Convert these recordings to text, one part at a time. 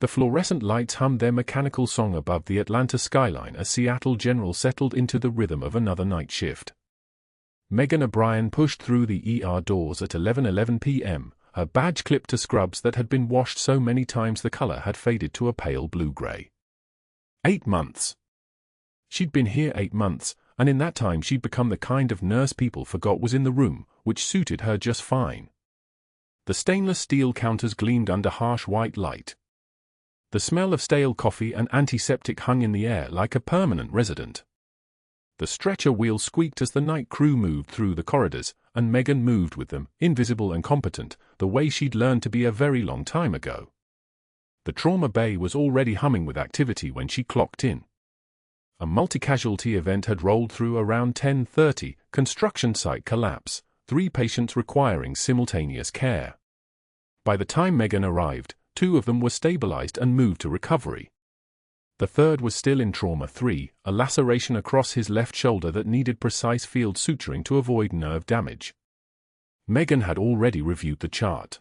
The fluorescent lights hummed their mechanical song above the Atlanta skyline as Seattle General settled into the rhythm of another night shift. Megan O'Brien pushed through the ER doors at 11:11 p.m., her badge clipped to scrubs that had been washed so many times the color had faded to a pale blue-gray. 8 months. She'd been here 8 months, and in that time she'd become the kind of nurse people forgot was in the room, which suited her just fine. The stainless steel counters gleamed under harsh white light. The smell of stale coffee and antiseptic hung in the air like a permanent resident. The stretcher wheels squeaked as the night crew moved through the corridors, and Megan moved with them, invisible and competent, the way she'd learned to be a very long time ago. The trauma bay was already humming with activity when she clocked in. A multi-casualty event had rolled through around 10:30, construction site collapse, 3 patients requiring simultaneous care. By the time Megan arrived, 2 of them were stabilized and moved to recovery. The third was still in trauma 3, a laceration across his left shoulder that needed precise field suturing to avoid nerve damage. Megan had already reviewed the chart.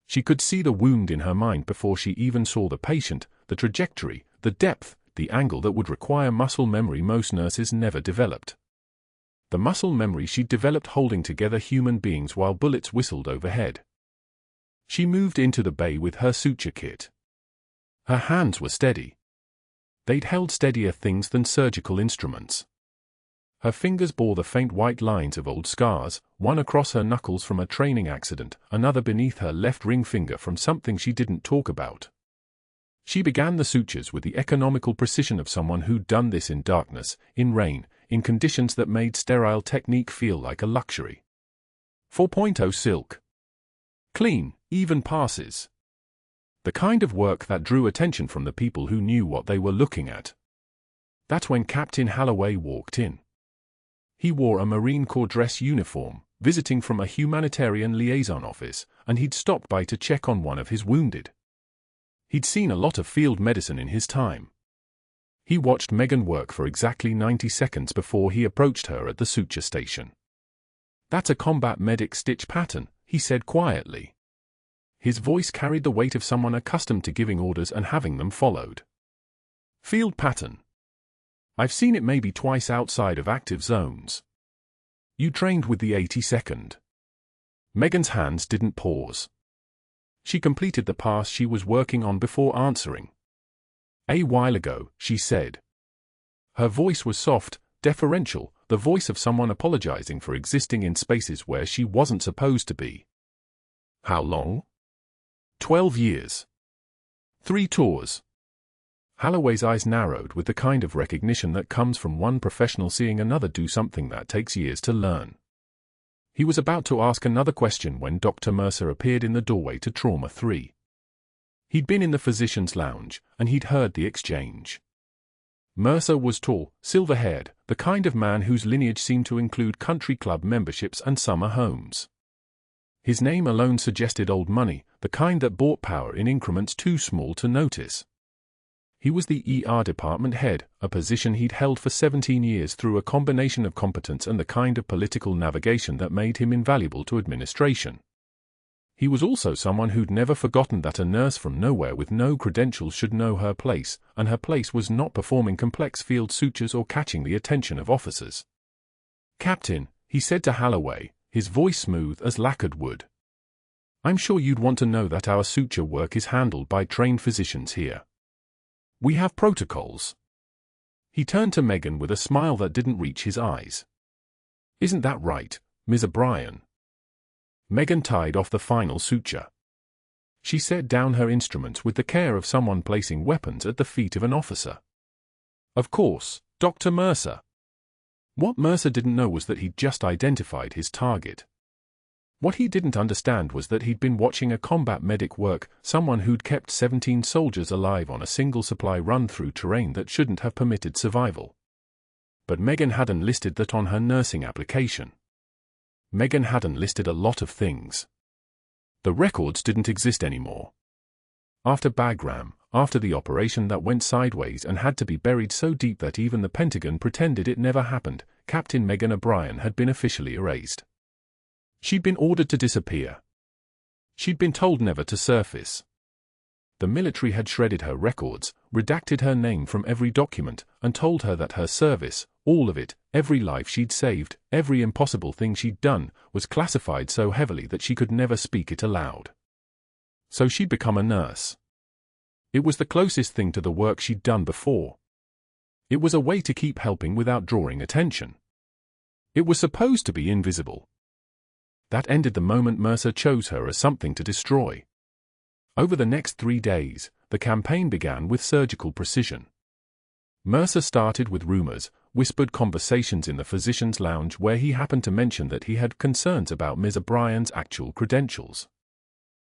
She could see the wound in her mind before she even saw the patient, the trajectory, the depth, the angle that would require muscle memory most nurses never developed. The muscle memory she'd developed holding together human beings while bullets whistled overhead. She moved into the bay with her suture kit. Her hands were steady. They'd held steadier things than surgical instruments. Her fingers bore the faint white lines of old scars, one across her knuckles from a training accident, another beneath her left ring finger from something she didn't talk about. She began the sutures with the economical precision of someone who'd done this in darkness, in rain, in conditions that made sterile technique feel like a luxury. 4.0 silk. Clean, even passes. The kind of work that drew attention from the people who knew what they were looking at. That's when Captain Holloway walked in. He wore a Marine Corps dress uniform, visiting from a humanitarian liaison office, and he'd stopped by to check on one of his wounded. He'd seen a lot of field medicine in his time. He watched Megan work for exactly 90 seconds before he approached her at the suture station. "That's a combat medic stitch pattern," he said quietly. His voice carried the weight of someone accustomed to giving orders and having them followed. "Field pattern. I've seen it maybe twice outside of active zones. You trained with the 82nd. Megan's hands didn't pause. She completed the pass she was working on before answering. "A while ago," she said. Her voice was soft, deferential, the voice of someone apologizing for existing in spaces where she wasn't supposed to be. "How long?" 12 years. 3 tours. Holloway's eyes narrowed with the kind of recognition that comes from one professional seeing another do something that takes years to learn. He was about to ask another question when Dr. Mercer appeared in the doorway to Trauma 3. He'd been in the physician's lounge, and he'd heard the exchange. Mercer was tall, silver-haired, the kind of man whose lineage seemed to include country club memberships and summer homes. His name alone suggested old money, the kind that bought power in increments too small to notice. He was the ER department head, a position he'd held for 17 years through a combination of competence and the kind of political navigation that made him invaluable to administration. He was also someone who'd never forgotten that a nurse from nowhere with no credentials should know her place, and her place was not performing complex field sutures or catching the attention of officers. "Captain," he said to Holloway, his voice smooth as lacquered wood. "I'm sure you'd want to know that our suture work is handled by trained physicians here. We have protocols." He turned to Megan with a smile that didn't reach his eyes. "Isn't that right, Ms. O'Brien?" Megan tied off the final suture. She set down her instruments with the care of someone placing weapons at the feet of an officer. "Of course, Dr. Mercer." What Mercer didn't know was that he'd just identified his target. What he didn't understand was that he'd been watching a combat medic work, someone who'd kept 17 soldiers alive on a single supply run through terrain that shouldn't have permitted survival. But Megan hadn't listed that on her nursing application. Megan hadn't listed a lot of things. The records didn't exist anymore. After Bagram, after the operation that went sideways and had to be buried so deep that even the Pentagon pretended it never happened, Captain Megan O'Brien had been officially erased. She'd been ordered to disappear. She'd been told never to surface. The military had shredded her records, redacted her name from every document, and told her that her service, all of it, every life she'd saved, every impossible thing she'd done, was classified so heavily that she could never speak it aloud. So she'd become a nurse. It was the closest thing to the work she'd done before. It was a way to keep helping without drawing attention. It was supposed to be invisible. That ended the moment Mercer chose her as something to destroy. Over the next 3 days, the campaign began with surgical precision. Mercer started with rumors, whispered conversations in the physician's lounge where he happened to mention that he had concerns about Ms. O'Brien's actual credentials.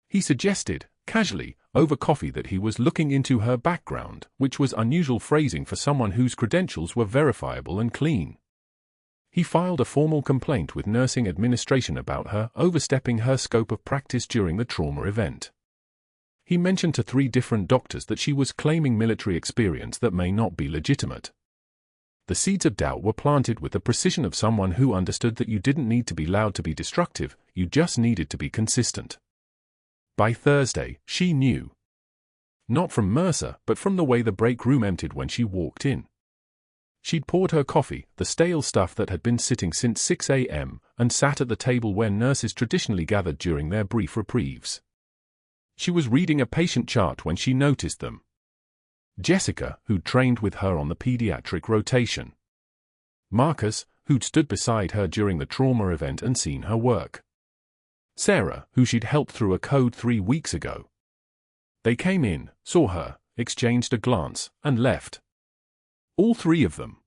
He suggested, casually, over coffee that he was looking into her background, which was unusual phrasing for someone whose credentials were verifiable and clean. He filed a formal complaint with nursing administration about her overstepping her scope of practice during the trauma event. He mentioned to 3 different doctors that she was claiming military experience that may not be legitimate. The seeds of doubt were planted with the precision of someone who understood that you didn't need to be loud to be destructive, you just needed to be consistent. By Thursday, she knew. Not from Mercer, but from the way the break room emptied when she walked in. She'd poured her coffee, the stale stuff that had been sitting since 6 a.m., and sat at the table where nurses traditionally gathered during their brief reprieves. She was reading a patient chart when she noticed them. Jessica, who'd trained with her on the pediatric rotation. Marcus, who'd stood beside her during the trauma event and seen her work. Sarah, who she'd helped through a code 3 weeks ago. They came in, saw her, exchanged a glance, and left. All 3 of them.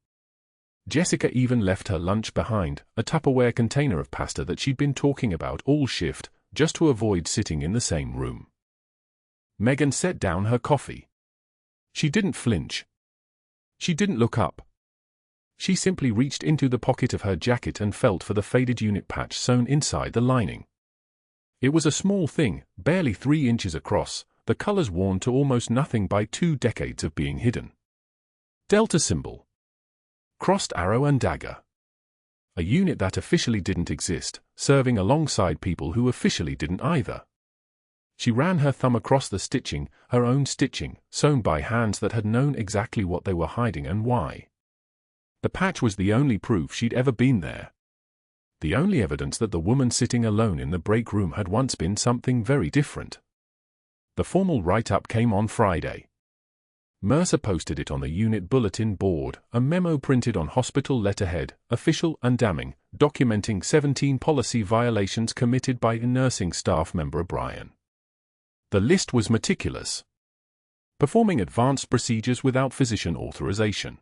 Jessica even left her lunch behind, a Tupperware container of pasta that she'd been talking about all shift, just to avoid sitting in the same room. Megan set down her coffee. She didn't flinch. She didn't look up. She simply reached into the pocket of her jacket and felt for the faded unit patch sewn inside the lining. It was a small thing, barely 3 inches across, the colors worn to almost nothing by 2 decades of being hidden. Delta symbol. Crossed arrow and dagger. A unit that officially didn't exist, serving alongside people who officially didn't either. She ran her thumb across the stitching, her own stitching, sewn by hands that had known exactly what they were hiding and why. The patch was the only proof she'd ever been there. The only evidence that the woman sitting alone in the break room had once been something very different. The formal write-up came on Friday. Mercer posted it on the unit bulletin board, a memo printed on hospital letterhead, official and damning, documenting 17 policy violations committed by a nursing staff member O'Brien. The list was meticulous. Performing advanced procedures without physician authorization.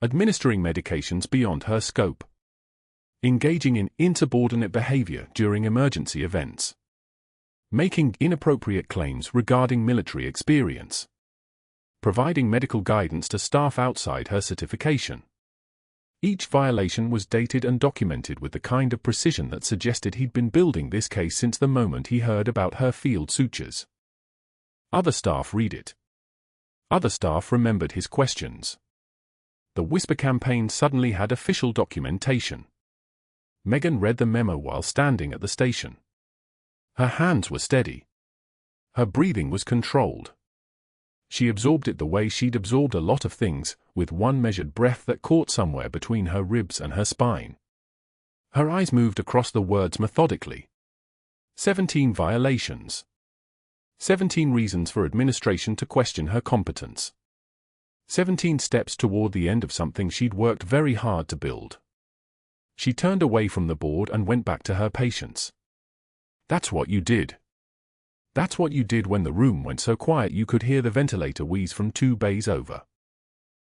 Administering medications beyond her scope. Engaging in insubordinate behavior during emergency events. Making inappropriate claims regarding military experience. Providing medical guidance to staff outside her certification. Each violation was dated and documented with the kind of precision that suggested he'd been building this case since the moment he heard about her field sutures. Other staff read it. Other staff remembered his questions. The Whisper campaign suddenly had official documentation. Megan read the memo while standing at the station. Her hands were steady. Her breathing was controlled. She absorbed it the way she'd absorbed a lot of things, with one measured breath that caught somewhere between her ribs and her spine. Her eyes moved across the words methodically. 17 violations. 17 reasons for administration to question her competence. 17 steps toward the end of something she'd worked very hard to build. She turned away from the board and went back to her patients. That's what you did. That's what you did when the room went so quiet you could hear the ventilator wheeze from 2 bays over.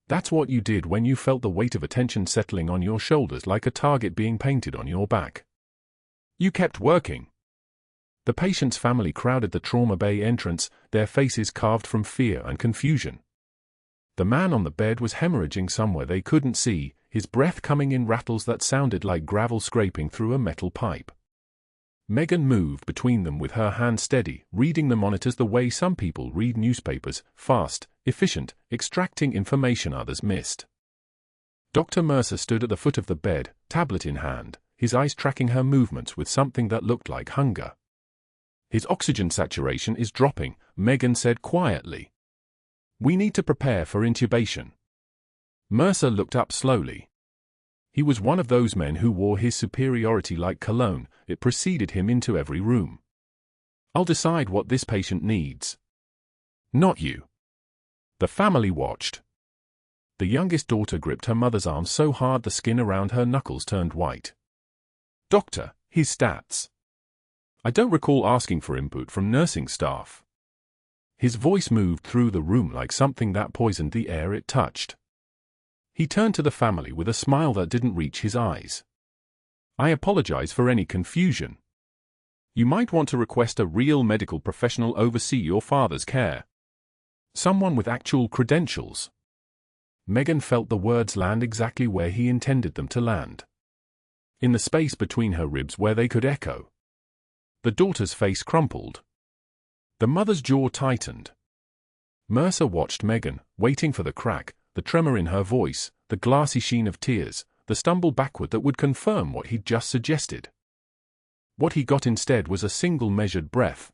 That's what you did when you felt the weight of attention settling on your shoulders like a target being painted on your back. You kept working. The patient's family crowded the trauma bay entrance, their faces carved from fear and confusion. The man on the bed was hemorrhaging somewhere they couldn't see, his breath coming in rattles that sounded like gravel scraping through a metal pipe. Megan moved between them with her hand steady, reading the monitors the way some people read newspapers, fast, efficient, extracting information others missed. Dr. Mercer stood at the foot of the bed, tablet in hand, his eyes tracking her movements with something that looked like hunger. His oxygen saturation is dropping, Megan said quietly. We need to prepare for intubation. Mercer looked up slowly. He was one of those men who wore his superiority like cologne. It preceded him into every room. I'll decide what this patient needs. Not you. The family watched. The youngest daughter gripped her mother's arm so hard the skin around her knuckles turned white. Doctor, his stats. I don't recall asking for input from nursing staff. His voice moved through the room like something that poisoned the air it touched. He turned to the family with a smile that didn't reach his eyes. I apologize for any confusion. You might want to request a real medical professional oversee your father's care. Someone with actual credentials. Megan felt the words land exactly where he intended them to land. In the space between her ribs where they could echo. The daughter's face crumpled. The mother's jaw tightened. Mercer watched Megan, waiting for the crack, the tremor in her voice, the glassy sheen of tears, the stumble backward that would confirm what he'd just suggested. What he got instead was a single measured breath.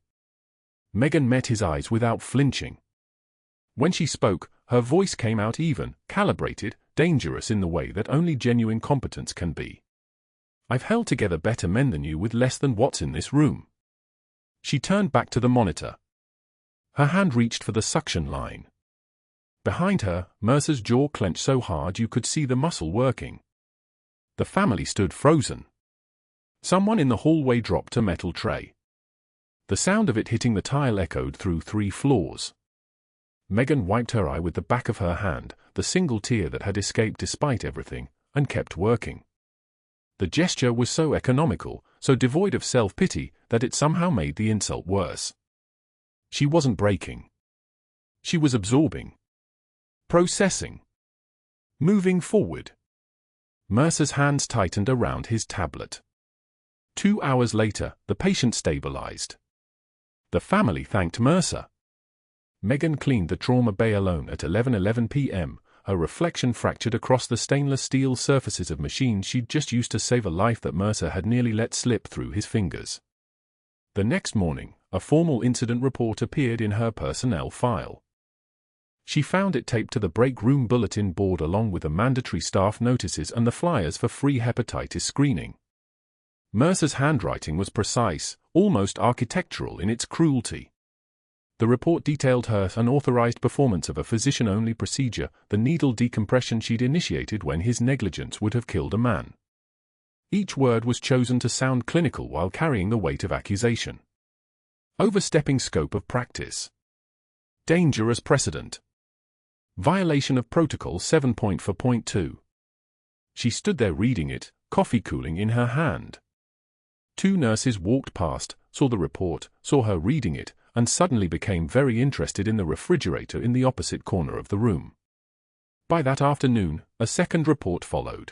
Megan met his eyes without flinching. When she spoke, her voice came out even, calibrated, dangerous in the way that only genuine competence can be. I've held together better men than you with less than what's in this room. She turned back to the monitor. Her hand reached for the suction line. Behind her, Mercer's jaw clenched so hard you could see the muscle working. The family stood frozen. Someone in the hallway dropped a metal tray. The sound of it hitting the tile echoed through 3 floors. Megan wiped her eye with the back of her hand, the single tear that had escaped despite everything, and kept working. The gesture was so economical, so devoid of self-pity, that it somehow made the insult worse. She wasn't breaking. She was absorbing. Processing. Moving forward. Mercer's hands tightened around his tablet. 2 hours later, the patient stabilized. The family thanked Mercer. Megan cleaned the trauma bay alone at 11:11 p.m., her reflection fractured across the stainless steel surfaces of machines she'd just used to save a life that Mercer had nearly let slip through his fingers. The next morning, a formal incident report appeared in her personnel file. She found it taped to the break room bulletin board along with the mandatory staff notices and the flyers for free hepatitis screening. Mercer's handwriting was precise, almost architectural in its cruelty. The report detailed her unauthorized performance of a physician-only procedure, the needle decompression she'd initiated when his negligence would have killed a man. Each word was chosen to sound clinical while carrying the weight of accusation. Overstepping scope of practice. Dangerous precedent. Violation of Protocol 7.4.2. She stood there reading it, coffee cooling in her hand. 2 nurses walked past, saw the report, saw her reading it, and suddenly became very interested in the refrigerator in the opposite corner of the room. By that afternoon, a second report followed.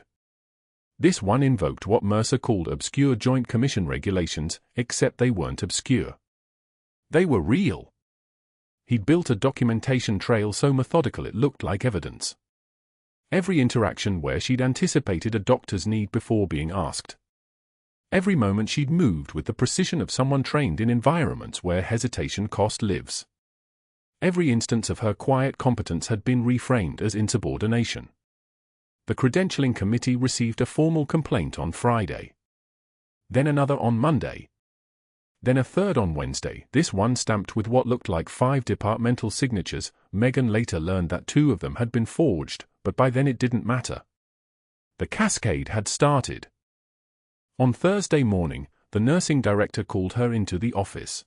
This one invoked what Mercer called obscure Joint Commission regulations, except they weren't obscure. They were real. He'd built a documentation trail so methodical it looked like evidence. Every interaction where she'd anticipated a doctor's need before being asked. Every moment she'd moved with the precision of someone trained in environments where hesitation cost lives. Every instance of her quiet competence had been reframed as insubordination. The credentialing committee received a formal complaint on Friday. Then another on Monday. Then a third on Wednesday, this one stamped with what looked like 5 departmental signatures. Megan later learned that 2 of them had been forged, but by then it didn't matter. The cascade had started. On Thursday morning, the nursing director called her into the office.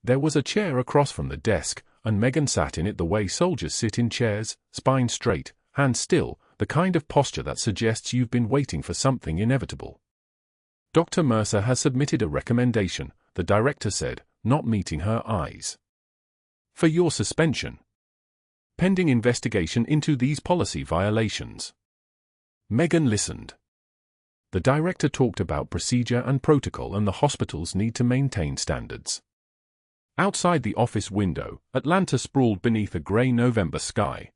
There was a chair across from the desk, and Megan sat in it the way soldiers sit in chairs, spine straight, hands still, the kind of posture that suggests you've been waiting for something inevitable. Dr. Mercer has submitted a recommendation, the director said, not meeting her eyes. For your suspension. Pending investigation into these policy violations. Megan listened. The director talked about procedure and protocol and the hospital's need to maintain standards. Outside the office window, Atlanta sprawled beneath a gray November sky.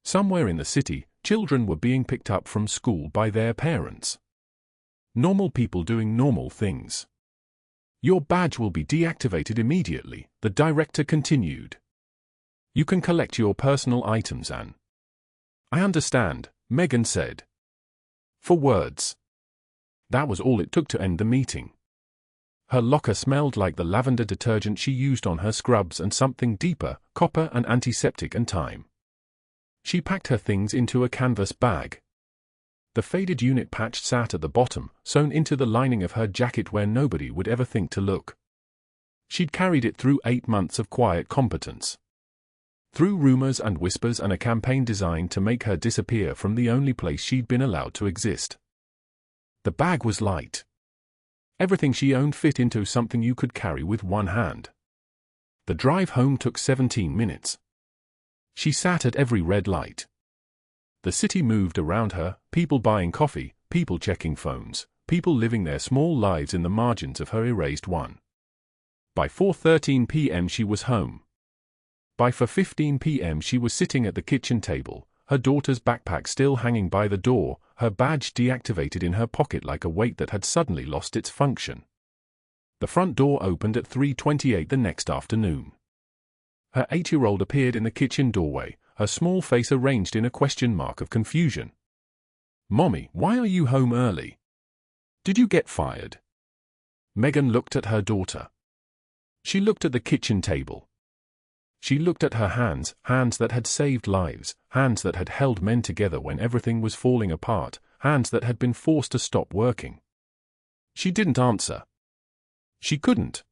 Somewhere in the city, children were being picked up from school by their parents. Normal people doing normal things. Your badge will be deactivated immediately, the director continued. You can collect your personal items and... I understand, Megan said. For words. That was all it took to end the meeting. Her locker smelled like the lavender detergent she used on her scrubs and something deeper, copper and antiseptic and time. She packed her things into a canvas bag. The faded unit patch sat at the bottom, sewn into the lining of her jacket where nobody would ever think to look. She'd carried it through 8 months of quiet competence. Through rumors and whispers and a campaign designed to make her disappear from the only place she'd been allowed to exist. The bag was light. Everything she owned fit into something you could carry with one hand. The drive home took 17 minutes. She sat at every red light. The city moved around her, people buying coffee, people checking phones, people living their small lives in the margins of her erased one. By 4:13 p.m. she was home. By 4:15 p.m. she was sitting at the kitchen table, her daughter's backpack still hanging by the door, her badge deactivated in her pocket like a weight that had suddenly lost its function. The front door opened at 3:28 the next afternoon. Her 8-year-old appeared in the kitchen doorway, her small face arranged in a question mark of confusion. Mommy, why are you home early? Did you get fired? Megan looked at her daughter. She looked at the kitchen table. She looked at her hands, hands that had saved lives, hands that had held men together when everything was falling apart, hands that had been forced to stop working. She didn't answer. She couldn't.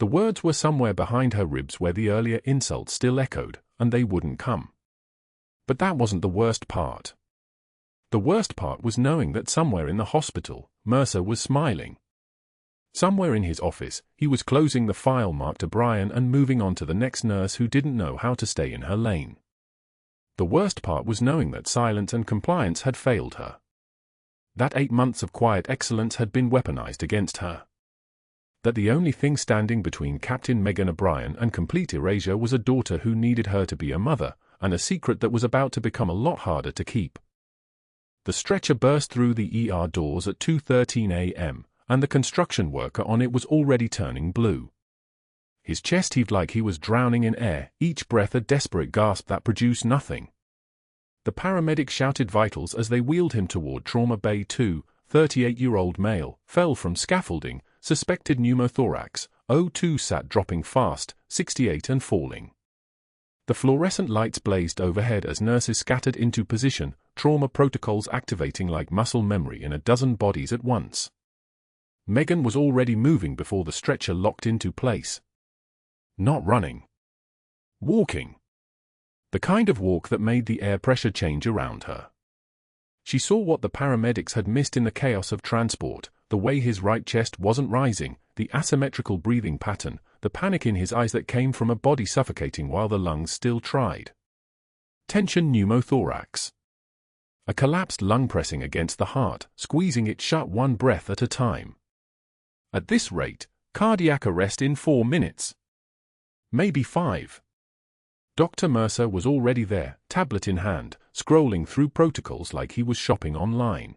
The words were somewhere behind her ribs where the earlier insults still echoed, and they wouldn't come. But that wasn't the worst part. The worst part was knowing that somewhere in the hospital, Mercer was smiling. Somewhere in his office, he was closing the file marked O'Brien and moving on to the next nurse who didn't know how to stay in her lane. The worst part was knowing that silence and compliance had failed her. That 8 months of quiet excellence had been weaponized against her. That the only thing standing between Captain Megan O'Brien and complete erasure was a daughter who needed her to be a mother, and a secret that was about to become a lot harder to keep. The stretcher burst through the ER doors at 2:13 a.m., and the construction worker on it was already turning blue. His chest heaved like he was drowning in air, each breath a desperate gasp that produced nothing. The paramedic shouted vitals as they wheeled him toward Trauma Bay 2, 38-year-old male, fell from scaffolding, suspected pneumothorax, O2 sat dropping fast, 68 and falling. The fluorescent lights blazed overhead as nurses scattered into position, trauma protocols activating like muscle memory in a dozen bodies at once. Megan was already moving before the stretcher locked into place. Not running. Walking. The kind of walk that made the air pressure change around her. She saw what the paramedics had missed in the chaos of transport, the way his right chest wasn't rising, the asymmetrical breathing pattern, the panic in his eyes that came from a body suffocating while the lungs still tried. Tension pneumothorax. A collapsed lung pressing against the heart, squeezing it shut one breath at a time. At this rate, cardiac arrest in 4 minutes. Maybe 5. Dr. Mercer was already there, tablet in hand, scrolling through protocols like he was shopping online.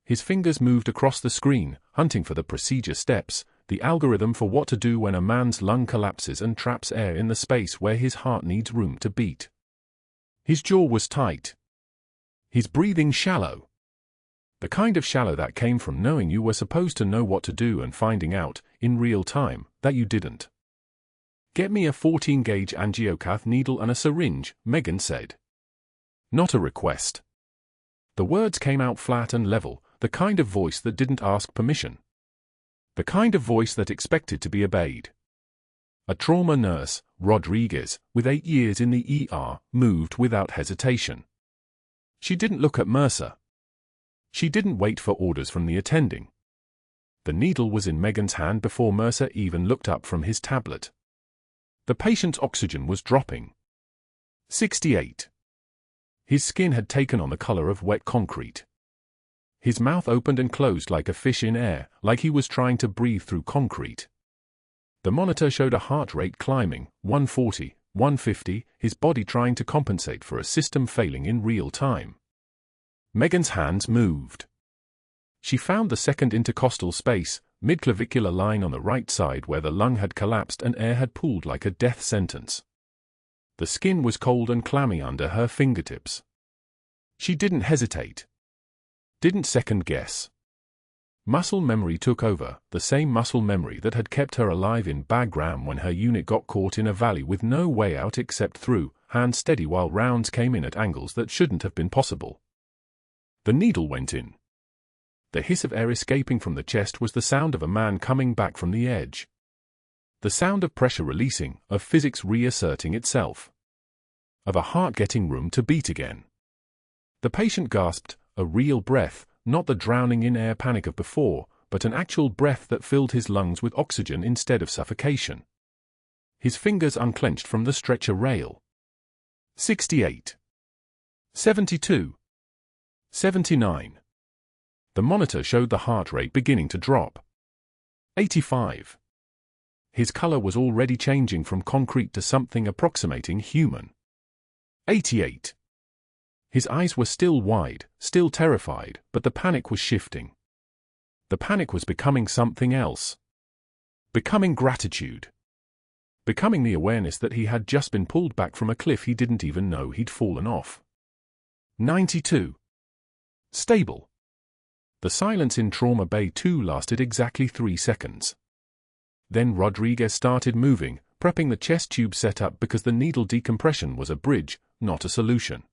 His fingers moved across the screen, hunting for the procedure steps, the algorithm for what to do when a man's lung collapses and traps air in the space where his heart needs room to beat. His jaw was tight. His breathing shallow. The kind of shallow that came from knowing you were supposed to know what to do and finding out, in real time, that you didn't. Get me a 14-gauge angiocath needle and a syringe, Megan said. Not a request. The words came out flat and level, the kind of voice that didn't ask permission. The kind of voice that expected to be obeyed. A trauma nurse, Rodriguez, with 8 years in the ER, moved without hesitation. She didn't look at Mercer. She didn't wait for orders from the attending. The needle was in Megan's hand before Mercer even looked up from his tablet. The patient's oxygen was dropping. 68. His skin had taken on the color of wet concrete. His mouth opened and closed like a fish in air, like he was trying to breathe through concrete. The monitor showed a heart rate climbing, 140, 150, his body trying to compensate for a system failing in real time. Megan's hands moved. She found the second intercostal space, Midclavicular line on the right side where the lung had collapsed and air had pooled like a death sentence. The skin was cold and clammy under her fingertips. She didn't hesitate. Didn't second guess. Muscle memory took over, the same muscle memory that had kept her alive in Bagram when her unit got caught in a valley with no way out except through, hands steady while rounds came in at angles that shouldn't have been possible. The needle went in. The hiss of air escaping from the chest was the sound of a man coming back from the edge. The sound of pressure releasing, of physics reasserting itself. Of a heart getting room to beat again. The patient gasped, a real breath, not the drowning in air panic of before, but an actual breath that filled his lungs with oxygen instead of suffocation. His fingers unclenched from the stretcher rail. 68. 72. 79. The monitor showed the heart rate beginning to drop. 85. His color was already changing from concrete to something approximating human. 88. His eyes were still wide, still terrified, but the panic was shifting. The panic was becoming something else. Becoming gratitude. Becoming the awareness that he had just been pulled back from a cliff he didn't even know he'd fallen off. 92. Stable. The silence in Trauma Bay 2 lasted exactly 3 seconds. Then Rodriguez started moving, prepping the chest tube setup because the needle decompression was a bridge, not a solution.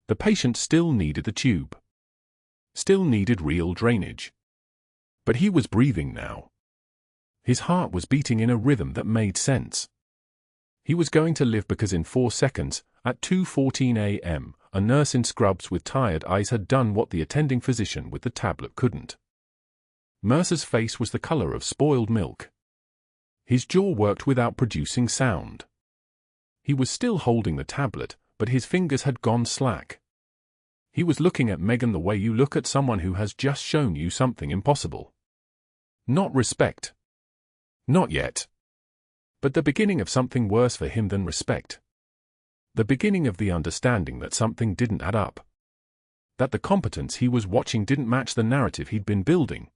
The patient still needed the tube. Still needed real drainage. But he was breathing now. His heart was beating in a rhythm that made sense. He was going to live because in 4 seconds, at 2:14 a.m., a nurse in scrubs with tired eyes had done what the attending physician with the tablet couldn't. Mercer's face was the color of spoiled milk. His jaw worked without producing sound. He was still holding the tablet, but his fingers had gone slack. He was looking at Megan the way you look at someone who has just shown you something impossible. Not respect. Not yet. But the beginning of something worse for him than respect. The beginning of the understanding that something didn't add up. That the competence he was watching didn't match the narrative he'd been building.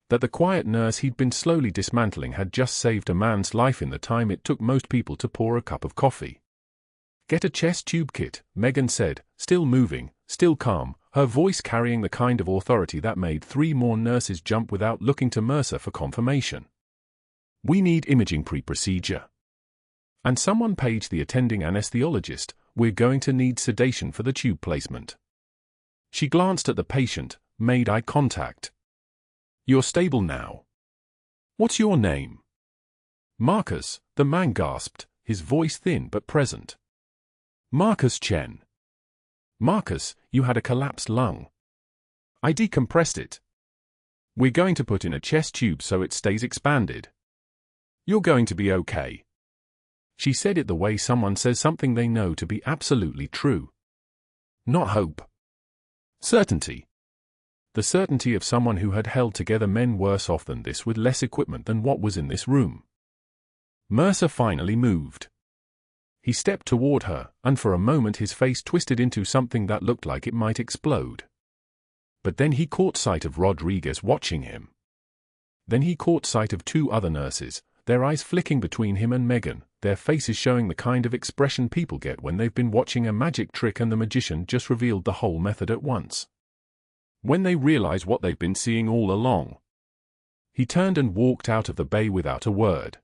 That the quiet nurse he'd been slowly dismantling had just saved a man's life in the time it took most people to pour a cup of coffee. Get a chest tube kit, Megan said, still moving, still calm, her voice carrying the kind of authority that made 3 more nurses jump without looking to Mercer for confirmation. We need imaging pre-procedure. And someone paged the attending anesthesiologist, we're going to need sedation for the tube placement. She glanced at the patient, made eye contact. You're stable now. What's your name? Marcus, the man gasped, his voice thin but present. Marcus Chen. Marcus, you had a collapsed lung. I decompressed it. We're going to put in a chest tube so it stays expanded. You're going to be okay. She said it the way someone says something they know to be absolutely true. Not hope. Certainty. The certainty of someone who had held together men worse off than this with less equipment than what was in this room. Mercer finally moved. He stepped toward her, and for a moment his face twisted into something that looked like it might explode. But then he caught sight of Rodriguez watching him. Then he caught sight of 2 other nurses, their eyes flicking between him and Megan, their faces showing the kind of expression people get when they've been watching a magic trick and the magician just revealed the whole method at once. When they realize what they've been seeing all along. He turned and walked out of the bay without a word.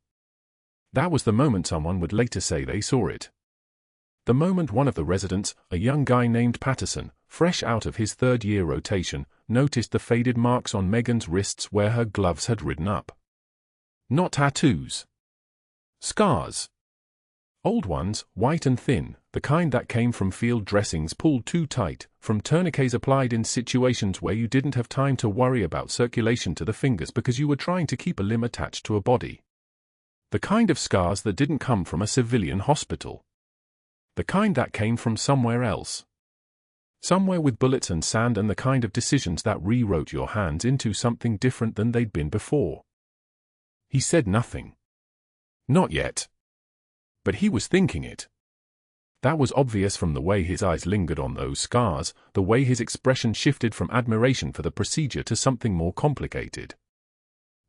That was the moment someone would later say they saw it. The moment one of the residents, a young guy named Patterson, fresh out of his 3rd-year rotation, noticed the faded marks on Megan's wrists where her gloves had ridden up. Not tattoos. Scars. Old ones, white and thin, the kind that came from field dressings pulled too tight, from tourniquets applied in situations where you didn't have time to worry about circulation to the fingers because you were trying to keep a limb attached to a body. The kind of scars that didn't come from a civilian hospital. The kind that came from somewhere else. Somewhere with bullets and sand and the kind of decisions that rewrote your hands into something different than they'd been before. He said nothing. Not yet. But he was thinking it. That was obvious from the way his eyes lingered on those scars, the way his expression shifted from admiration for the procedure to something more complicated.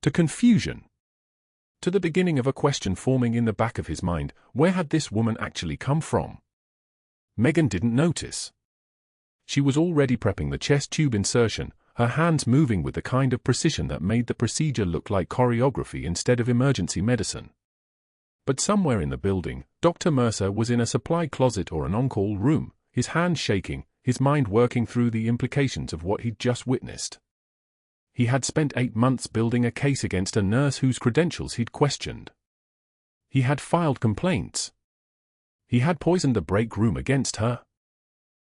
to confusion, to the beginning of a question forming in the back of his mind: where had this woman actually come from? Megan didn't notice. She was already prepping the chest tube insertion, her hands moving with the kind of precision that made the procedure look like choreography instead of emergency medicine. But somewhere in the building, Dr. Mercer was in a supply closet or an on-call room, his hands shaking, his mind working through the implications of what he'd just witnessed. He had spent 8 months building a case against a nurse whose credentials he'd questioned. He had filed complaints. He had poisoned the break room against her.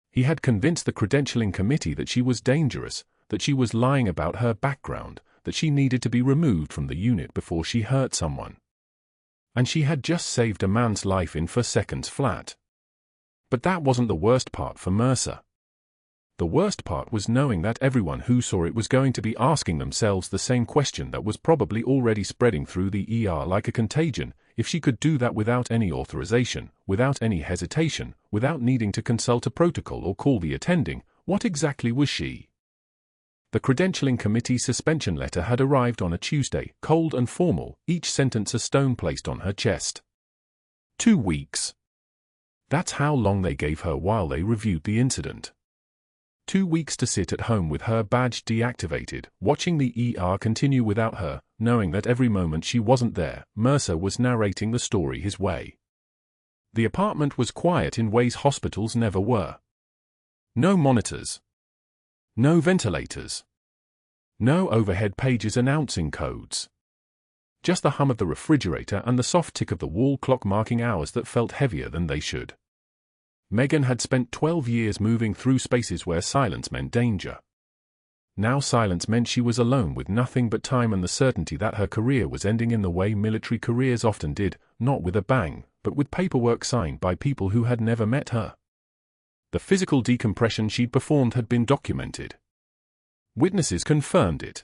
He had convinced the credentialing committee that she was dangerous, that she was lying about her background, that she needed to be removed from the unit before she hurt someone. And she had just saved a man's life in 4 seconds flat. But that wasn't the worst part for Mercer. The worst part was knowing that everyone who saw it was going to be asking themselves the same question that was probably already spreading through the ER like a contagion: if she could do that without any authorization, without any hesitation, without needing to consult a protocol or call the attending, what exactly was she? The credentialing committee's suspension letter had arrived on a Tuesday, cold and formal, each sentence a stone placed on her chest. 2 weeks. That's how long they gave her while they reviewed the incident. 2 weeks to sit at home with her badge deactivated, watching the ER continue without her, knowing that every moment she wasn't there, Mercer was narrating the story his way. The apartment was quiet in ways hospitals never were. No monitors. No ventilators. No overhead pages announcing codes. Just the hum of the refrigerator and the soft tick of the wall clock marking hours that felt heavier than they should. Megan had spent 12 years moving through spaces where silence meant danger. Now silence meant she was alone with nothing but time and the certainty that her career was ending in the way military careers often did, not with a bang, but with paperwork signed by people who had never met her. The physical decompression she'd performed had been documented. Witnesses confirmed it.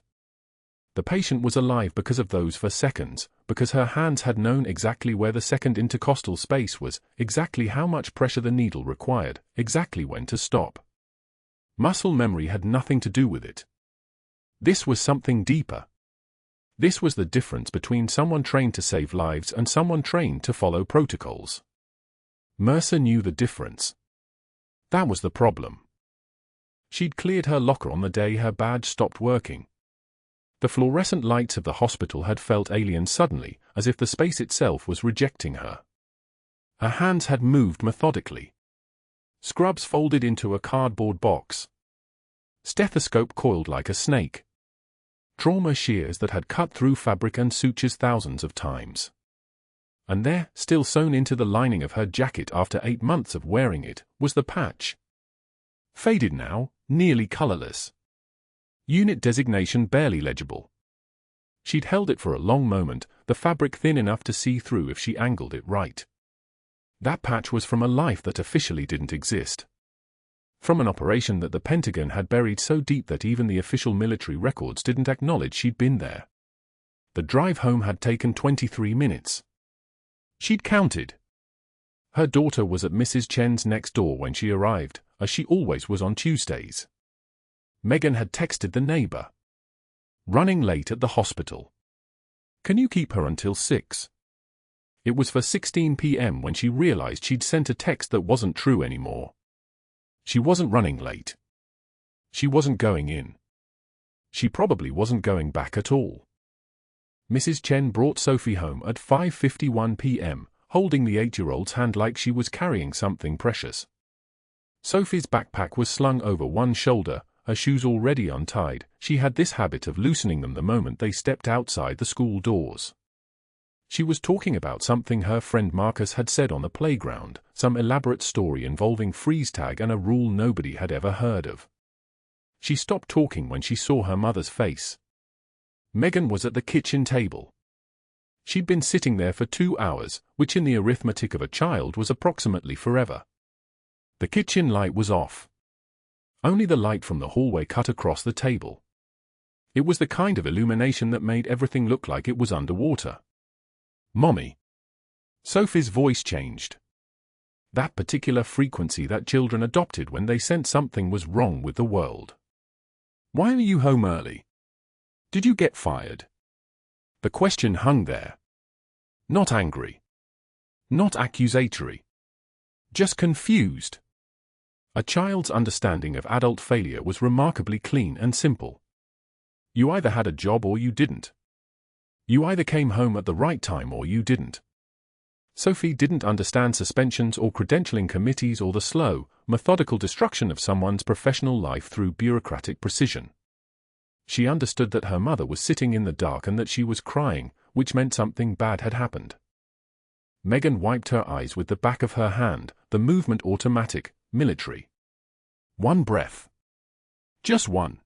The patient was alive because of those 4 seconds, because her hands had known exactly where the second intercostal space was, exactly how much pressure the needle required, exactly when to stop. Muscle memory had nothing to do with it. This was something deeper. This was the difference between someone trained to save lives and someone trained to follow protocols. Mercer knew the difference. That was the problem. She'd cleared her locker on the day her badge stopped working. The fluorescent lights of the hospital had felt alien suddenly, as if the space itself was rejecting her. Her hands had moved methodically. Scrubs folded into a cardboard box. Stethoscope coiled like a snake. Trauma shears that had cut through fabric and sutures thousands of times. And there, still sewn into the lining of her jacket after 8 months of wearing it, was the patch. Faded now, nearly colorless. Unit designation barely legible. She'd held it for a long moment, the fabric thin enough to see through if she angled it right. That patch was from a life that officially didn't exist. From an operation that the Pentagon had buried so deep that even the official military records didn't acknowledge she'd been there. The drive home had taken 23 minutes. She'd counted. Her daughter was at Mrs. Chen's next door when she arrived, as she always was on Tuesdays. Megan had texted the neighbor. Running late at the hospital. Can you keep her until 6? It was for 16 p.m. when she realized she'd sent a text that wasn't true anymore. She wasn't running late. She wasn't going in. She probably wasn't going back at all. Mrs. Chen brought Sophie home at 5:51 p.m., holding the 8-year-old's hand like she was carrying something precious. Sophie's backpack was slung over one shoulder, her shoes already untied. She had this habit of loosening them the moment they stepped outside the school doors. She was talking about something her friend Marcus had said on the playground, some elaborate story involving freeze tag and a rule nobody had ever heard of. She stopped talking when she saw her mother's face. Megan was at the kitchen table. She'd been sitting there for 2 hours, which in the arithmetic of a child was approximately forever. The kitchen light was off. Only the light from the hallway cut across the table. It was the kind of illumination that made everything look like it was underwater. Mommy. Sophie's voice changed. That particular frequency that children adopted when they sensed something was wrong with the world. Why are you home early? Did you get fired? The question hung there. Not angry. Not accusatory. Just confused. A child's understanding of adult failure was remarkably clean and simple. You either had a job or you didn't. You either came home at the right time or you didn't. Sophie didn't understand suspensions or credentialing committees or the slow, methodical destruction of someone's professional life through bureaucratic precision. She understood that her mother was sitting in the dark and that she was crying, which meant something bad had happened. Megan wiped her eyes with the back of her hand, the movement automatic, military. One breath. Just one.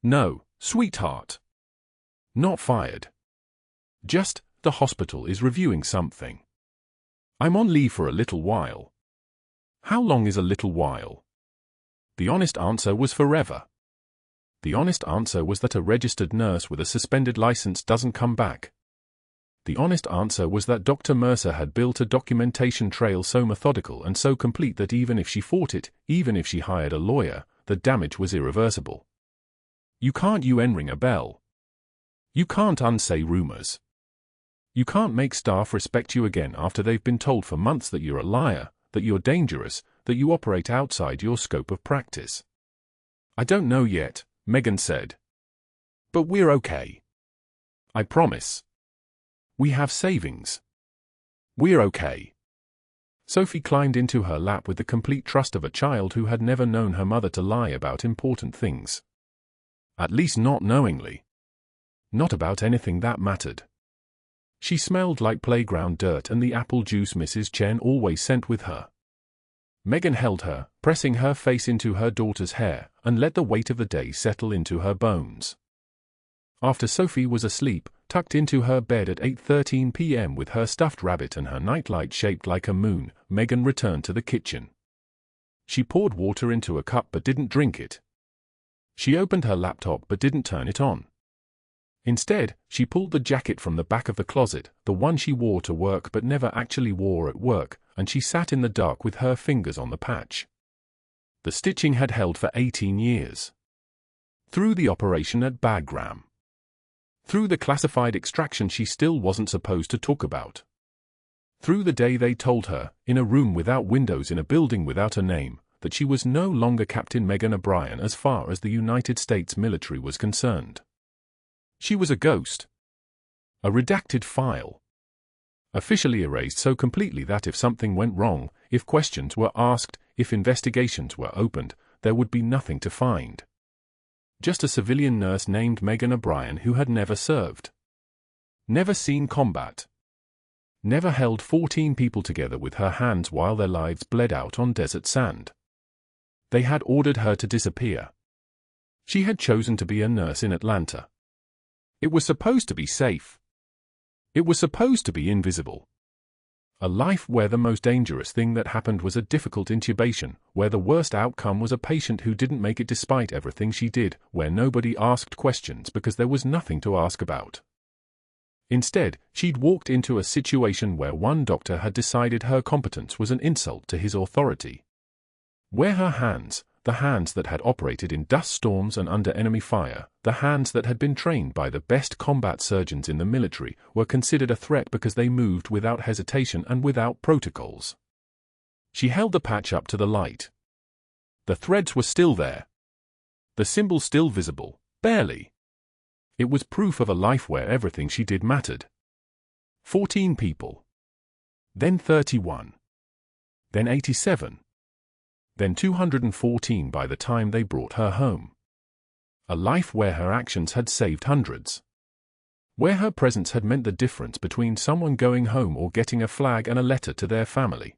No, sweetheart. Not fired. Just, the hospital is reviewing something. I'm on leave for a little while. How long is a little while? The honest answer was forever. The honest answer was that a registered nurse with a suspended license doesn't come back. The honest answer was that Dr. Mercer had built a documentation trail so methodical and so complete that even if she fought it, even if she hired a lawyer, the damage was irreversible. You can't ring a bell. You can't unsay rumors. You can't make staff respect you again after they've been told for months that you're a liar, that you're dangerous, that you operate outside your scope of practice. I don't know yet, Megan said. But we're okay. I promise. We have savings. We're okay. Sophie climbed into her lap with the complete trust of a child who had never known her mother to lie about important things. At least not knowingly. Not about anything that mattered. She smelled like playground dirt and the apple juice Mrs. Chen always sent with her. Megan held her, pressing her face into her daughter's hair, and let the weight of the day settle into her bones. After Sophie was asleep, tucked into her bed at 8:13 p.m. with her stuffed rabbit and her nightlight shaped like a moon, Megan returned to the kitchen. She poured water into a cup but didn't drink it. She opened her laptop but didn't turn it on. Instead, she pulled the jacket from the back of the closet, the one she wore to work but never actually wore at work, and she sat in the dark with her fingers on the patch. The stitching had held for 18 years. Through the operation at Bagram. Through the classified extraction she still wasn't supposed to talk about. Through the day they told her, in a room without windows in a building without a name, that she was no longer Captain Megan O'Brien as far as the United States military was concerned. She was a ghost. A redacted file. Officially erased so completely that if something went wrong, if questions were asked, if investigations were opened, there would be nothing to find. Just a civilian nurse named Megan O'Brien who had never served. Never seen combat. Never held 14 people together with her hands while their lives bled out on desert sand. They had ordered her to disappear. She had chosen to be a nurse in Atlanta. It was supposed to be safe. It was supposed to be invisible. A life where the most dangerous thing that happened was a difficult intubation, where the worst outcome was a patient who didn't make it despite everything she did, where nobody asked questions because there was nothing to ask about. Instead, she'd walked into a situation where one doctor had decided her competence was an insult to his authority. Where her hands, the hands that had operated in dust storms and under enemy fire, the hands that had been trained by the best combat surgeons in the military, were considered a threat because they moved without hesitation and without protocols. She held the patch up to the light. The threads were still there. The symbol still visible, barely. It was proof of a life where everything she did mattered. 14 people. Then 31. Then 87. Then 214 by the time they brought her home. A life where her actions had saved hundreds. Where her presence had meant the difference between someone going home or getting a flag and a letter to their family.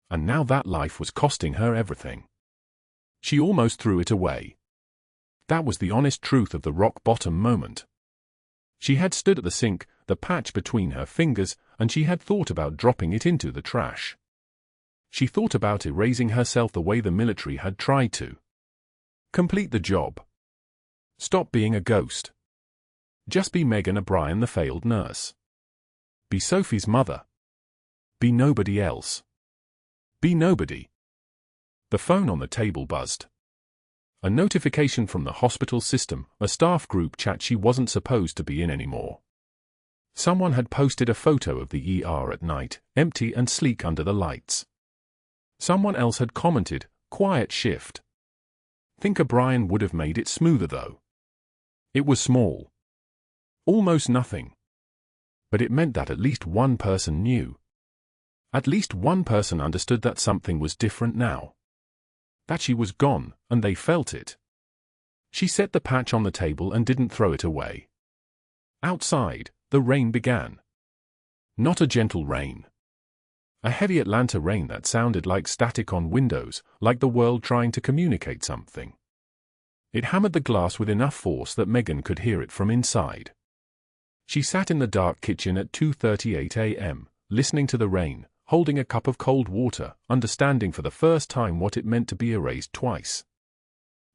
And now that life was costing her everything. She almost threw it away. That was the honest truth of the rock-bottom moment. She had stood at the sink, the patch between her fingers, and she had thought about dropping it into the trash. She thought about erasing herself the way the military had tried to. Complete the job. Stop being a ghost. Just be Megan O'Brien, the failed nurse. Be Sophie's mother. Be nobody else. Be nobody. The phone on the table buzzed. A notification from the hospital system, a staff group chat she wasn't supposed to be in anymore. Someone had posted a photo of the ER at night, empty and sleek under the lights. Someone else had commented, "Quiet shift." Think O'Brien would have made it smoother though. It was small. Almost nothing. But it meant that at least one person knew. At least one person understood that something was different now. That she was gone, and they felt it. She set the patch on the table and didn't throw it away. Outside, the rain began. Not a gentle rain. A heavy Atlanta rain that sounded like static on windows, like the world trying to communicate something. It hammered the glass with enough force that Megan could hear it from inside. She sat in the dark kitchen at 2:38 a.m., listening to the rain, holding a cup of cold water, understanding for the first time what it meant to be erased twice.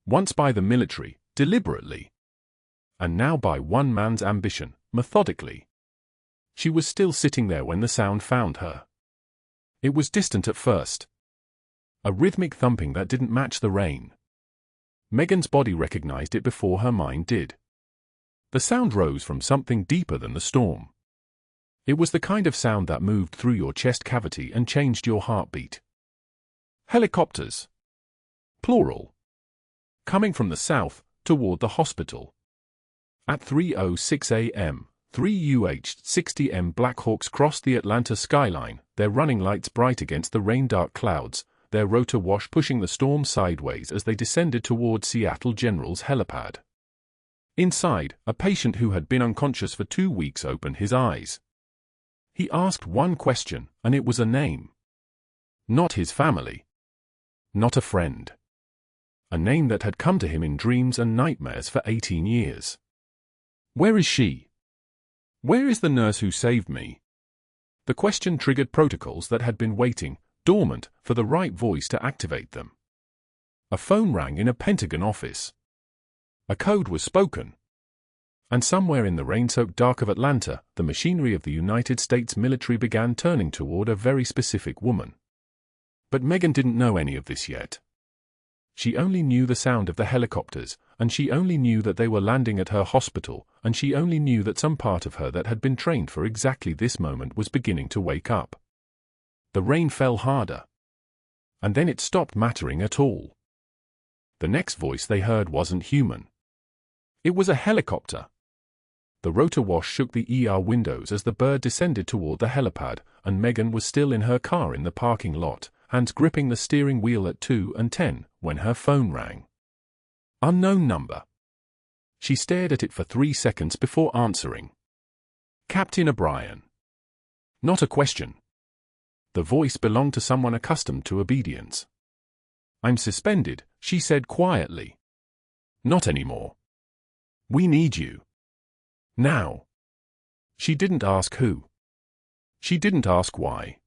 Once by the military, deliberately. And now by one man's ambition, methodically. She was still sitting there when the sound found her. It was distant at first. A rhythmic thumping that didn't match the rain. Megan's body recognized it before her mind did. The sound rose from something deeper than the storm. It was the kind of sound that moved through your chest cavity and changed your heartbeat. Helicopters. Plural. Coming from the south, toward the hospital. At 3:06 a.m., 3 UH-60M Blackhawks crossed the Atlanta skyline, their running lights bright against the rain-dark clouds, their rotor wash pushing the storm sideways as they descended toward Seattle General's helipad. Inside, a patient who had been unconscious for 2 weeks opened his eyes. He asked one question, and it was a name. Not his family. Not a friend. A name that had come to him in dreams and nightmares for 18 years. Where is she? Where is the nurse who saved me? The question triggered protocols that had been waiting, dormant, for the right voice to activate them. A phone rang in a Pentagon office. A code was spoken. And somewhere in the rain-soaked dark of Atlanta, the machinery of the United States military began turning toward a very specific woman. But Megan didn't know any of this yet. She only knew the sound of the helicopters, and she only knew that they were landing at her hospital, and she only knew that some part of her that had been trained for exactly this moment was beginning to wake up. The rain fell harder. And then it stopped mattering at all. The next voice they heard wasn't human. It was a helicopter. The rotor wash shook the ER windows as the bird descended toward the helipad, and Megan was still in her car in the parking lot, hands gripping the steering wheel at 2:10, when her phone rang. Unknown number. She stared at it for 3 seconds before answering. Captain O'Brien. Not a question. The voice belonged to someone accustomed to obedience. I'm suspended, she said quietly. Not anymore. We need you. Now. She didn't ask who. She didn't ask why.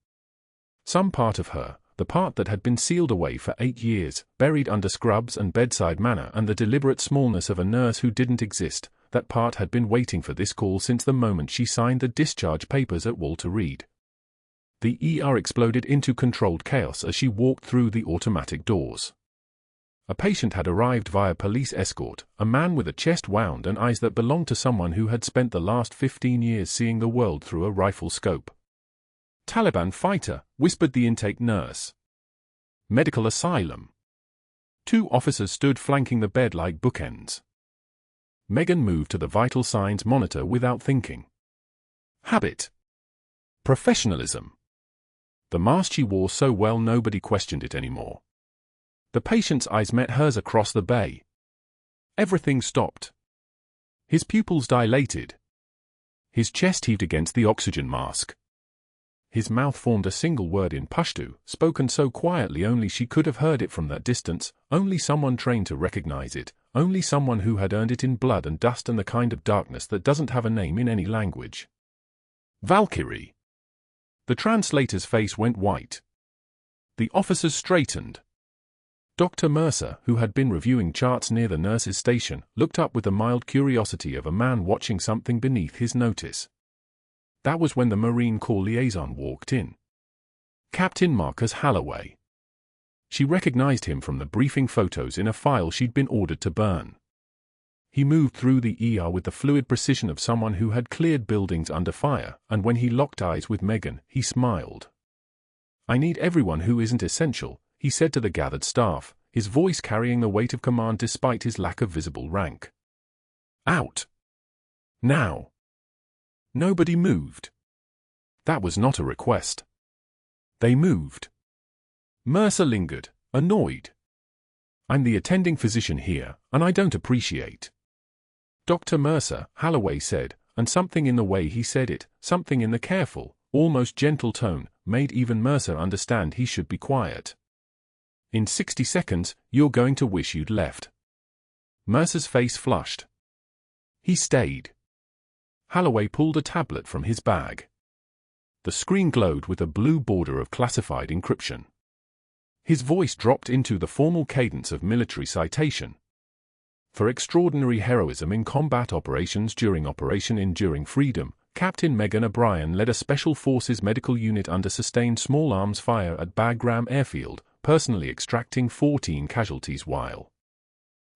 Some part of her, the part that had been sealed away for 8 years, buried under scrubs and bedside manner and the deliberate smallness of a nurse who didn't exist, that part had been waiting for this call since the moment she signed the discharge papers at Walter Reed. The ER exploded into controlled chaos as she walked through the automatic doors. A patient had arrived via police escort, a man with a chest wound and eyes that belonged to someone who had spent the last 15 years seeing the world through a rifle scope. Taliban fighter, whispered the intake nurse. Medical asylum. 2 officers stood flanking the bed like bookends. Megan moved to the vital signs monitor without thinking. Habit. Professionalism. The mask she wore so well nobody questioned it anymore. The patient's eyes met hers across the bay. Everything stopped. His pupils dilated. His chest heaved against the oxygen mask. His mouth formed a single word in Pashto, spoken so quietly only she could have heard it from that distance, only someone trained to recognize it, only someone who had earned it in blood and dust and the kind of darkness that doesn't have a name in any language. Valkyrie. The translator's face went white. The officers straightened. Dr. Mercer, who had been reviewing charts near the nurse's station, looked up with the mild curiosity of a man watching something beneath his notice. That was when the Marine Corps liaison walked in. Captain Marcus Halloway. She recognized him from the briefing photos in a file she'd been ordered to burn. He moved through the ER with the fluid precision of someone who had cleared buildings under fire, and when he locked eyes with Megan, he smiled. "I need everyone who isn't essential," he said to the gathered staff, his voice carrying the weight of command despite his lack of visible rank. "Out! Now!" Nobody moved. That was not a request. They moved. Mercer lingered, annoyed. "I'm the attending physician here, and I don't appreciate." "Dr. Mercer," Holloway said, and something in the way he said it, something in the careful, almost gentle tone, made even Mercer understand he should be quiet. "In 60 seconds, you're going to wish you'd left." Mercer's face flushed. He stayed. Holloway pulled a tablet from his bag. The screen glowed with a blue border of classified encryption. His voice dropped into the formal cadence of military citation. "For extraordinary heroism in combat operations during Operation Enduring Freedom, Captain Megan O'Brien led a Special Forces medical unit under sustained small arms fire at Bagram Airfield, personally extracting 14 casualties while—"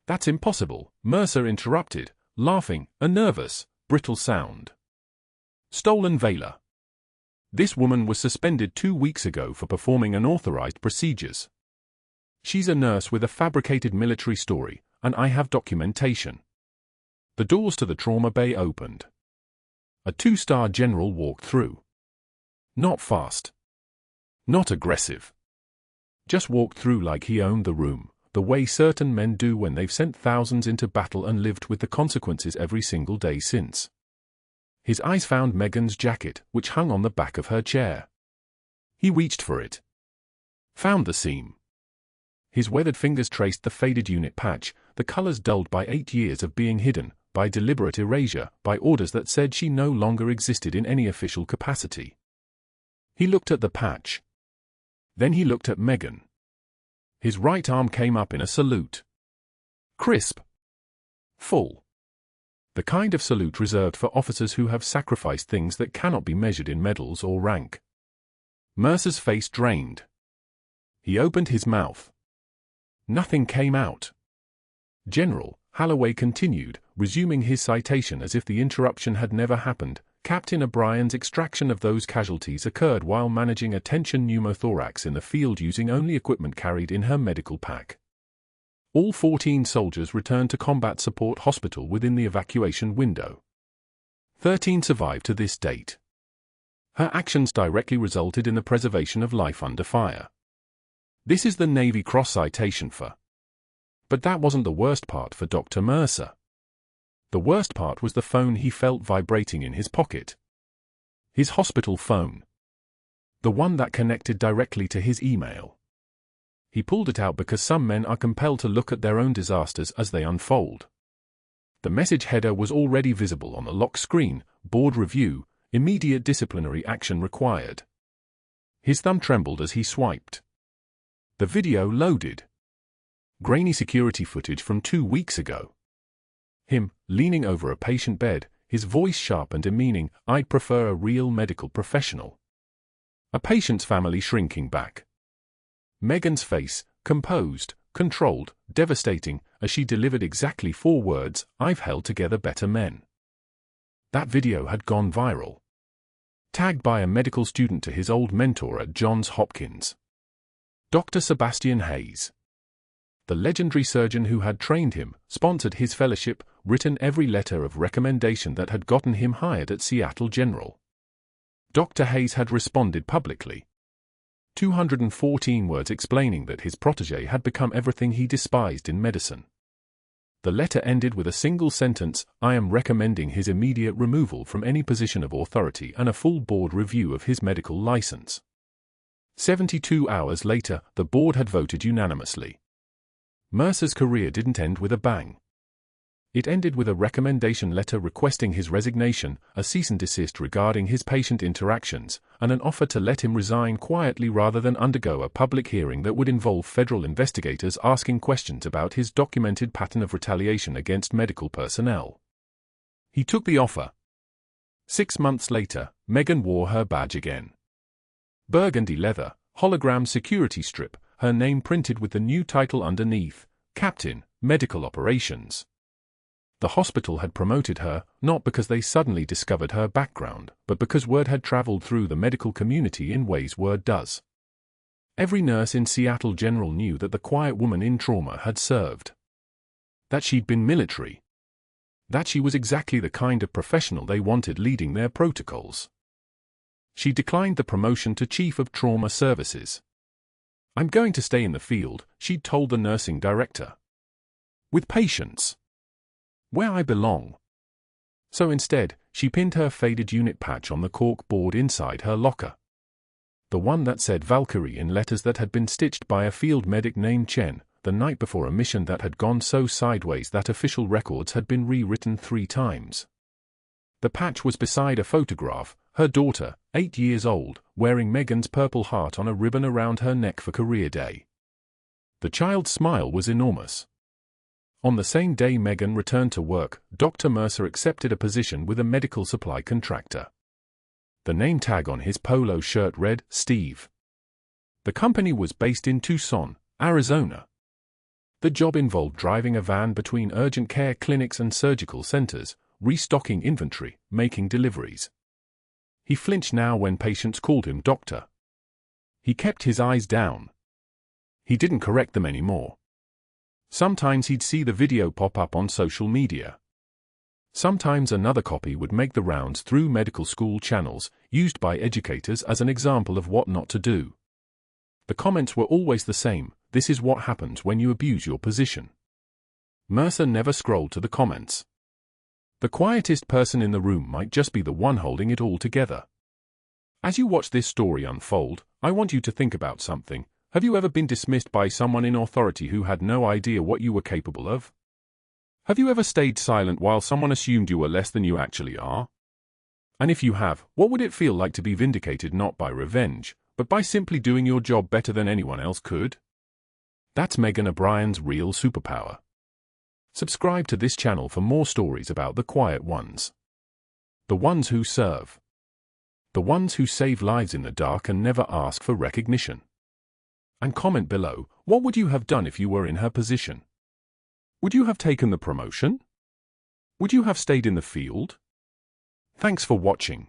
"That's impossible," Mercer interrupted, laughing, a nervous, brittle sound. "Stolen valor. This woman was suspended 2 weeks ago for performing unauthorized procedures. She's a nurse with a fabricated military story, and I have documentation." The doors to the trauma bay opened. A 2-star general walked through. Not fast. Not aggressive. Just walked through like he owned the room, the way certain men do when they've sent thousands into battle and lived with the consequences every single day since. His eyes found Megan's jacket, which hung on the back of her chair. He reached for it. Found the seam. His weathered fingers traced the faded unit patch, the colors dulled by 8 years of being hidden, by deliberate erasure, by orders that said she no longer existed in any official capacity. He looked at the patch. Then he looked at Megan. His right arm came up in a salute. Crisp. Full. The kind of salute reserved for officers who have sacrificed things that cannot be measured in medals or rank. Mercer's face drained. He opened his mouth. Nothing came out. "General," Holloway continued, resuming his citation as if the interruption had never happened, "Captain O'Brien's extraction of those casualties occurred while managing a tension pneumothorax in the field using only equipment carried in her medical pack. All 14 soldiers returned to combat support hospital within the evacuation window. 13 survived to this date. Her actions directly resulted in the preservation of life under fire." This is the Navy Cross citation for. But that wasn't the worst part for Dr. Mercer. The worst part was the phone he felt vibrating in his pocket. His hospital phone. The one that connected directly to his email. He pulled it out because some men are compelled to look at their own disasters as they unfold. The message header was already visible on the lock screen: board review, immediate disciplinary action required. His thumb trembled as he swiped. The video loaded. Grainy security footage from 2 weeks ago. Him, leaning over a patient bed, his voice sharp and demeaning, "I'd prefer a real medical professional." A patient's family shrinking back. Megan's face, composed, controlled, devastating, as she delivered exactly 4 words, "I've held together better men." That video had gone viral. Tagged by a medical student to his old mentor at Johns Hopkins. Dr. Sebastian Hayes. The legendary surgeon who had trained him, sponsored his fellowship, written every letter of recommendation that had gotten him hired at Seattle General. Dr. Hayes had responded publicly. 214 words explaining that his protégé had become everything he despised in medicine. The letter ended with a single sentence: "I am recommending his immediate removal from any position of authority and a full board review of his medical license." 72 hours later, the board had voted unanimously. Mercer's career didn't end with a bang. It ended with a recommendation letter requesting his resignation, a cease and desist regarding his patient interactions, and an offer to let him resign quietly rather than undergo a public hearing that would involve federal investigators asking questions about his documented pattern of retaliation against medical personnel. He took the offer. 6 months later, Megan wore her badge again. Burgundy leather, hologram security strip, her name printed with the new title underneath: Captain, Medical Operations. The hospital had promoted her, not because they suddenly discovered her background, but because word had traveled through the medical community in ways word does. Every nurse in Seattle General knew that the quiet woman in trauma had served. That she'd been military. That she was exactly the kind of professional they wanted leading their protocols. She declined the promotion to Chief of Trauma Services. "I'm going to stay in the field," she'd told the nursing director. "With patients. Where I belong." So instead, she pinned her faded unit patch on the cork board inside her locker. The one that said Valkyrie in letters that had been stitched by a field medic named Chen, the night before a mission that had gone so sideways that official records had been rewritten 3 times. The patch was beside a photograph, her daughter, 8 years old, wearing Megan's purple heart on a ribbon around her neck for Career Day. The child's smile was enormous. On the same day Megan returned to work, Dr. Mercer accepted a position with a medical supply contractor. The name tag on his polo shirt read, Steve. The company was based in Tucson, Arizona. The job involved driving a van between urgent care clinics and surgical centers, restocking inventory, making deliveries. He flinched now when patients called him doctor. He kept his eyes down. He didn't correct them anymore. Sometimes he'd see the video pop up on social media. Sometimes another copy would make the rounds through medical school channels, used by educators as an example of what not to do. The comments were always the same: "This is what happens when you abuse your position." Mercer never scrolled to the comments. The quietest person in the room might just be the one holding it all together. As you watch this story unfold, I want you to think about something. Have you ever been dismissed by someone in authority who had no idea what you were capable of? Have you ever stayed silent while someone assumed you were less than you actually are? And if you have, what would it feel like to be vindicated not by revenge, but by simply doing your job better than anyone else could? That's Megan O'Brien's real superpower. Subscribe to this channel for more stories about the quiet ones. The ones who serve. The ones who save lives in the dark and never ask for recognition. And comment below, what would you have done if you were in her position? Would you have taken the promotion? Would you have stayed in the field? Thanks for watching.